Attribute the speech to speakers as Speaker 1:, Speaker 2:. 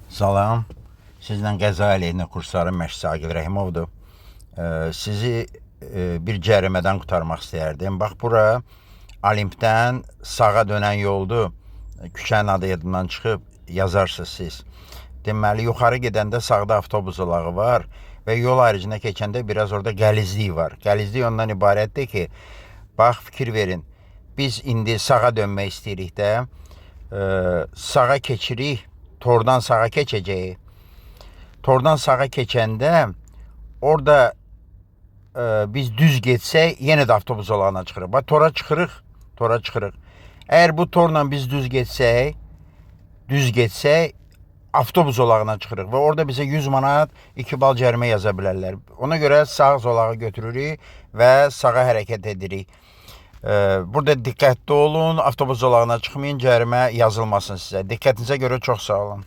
Speaker 1: Salam, sizlə qəza əleyhinə kursarı məşqçi Aqil Rəhimovdur. Sizi bir cərimədən qurtarmaq istəyərdim. Bax, bura Olimpdən sağa dönən yoldur. Küçənin adı yadımdan çıxıb, yazarsınız siz. Deməli, yuxarı gedəndə sağda avtobus zolağı var və yol ayrıcına keçəndə biraz orada gəlizlik var. Gəlizlik ondan ibarətdir ki, bax, fikir verin. Biz indi sağa dönmək istəyirik də, sağa keçirik, tordan sağa keçəcəyik. Tordan sağa keçəndə orada biz düz getsək yenə də avtobus zolağına çıxırıq. Bax, tora çıxırıq. Əgər bu torla biz düz getsək avtobus zolağına çıxırıq və orada bizə 100 manat 2 bal cərimə yaza bilərlər. Ona görə sağ zolağı götürürük və sağa hərəkət edirik. Burada diqqətli olun, avtobus zolağına çıxmayın, cərimə yazılmasın sizə. Diqqətinizə görə çox sağ olun.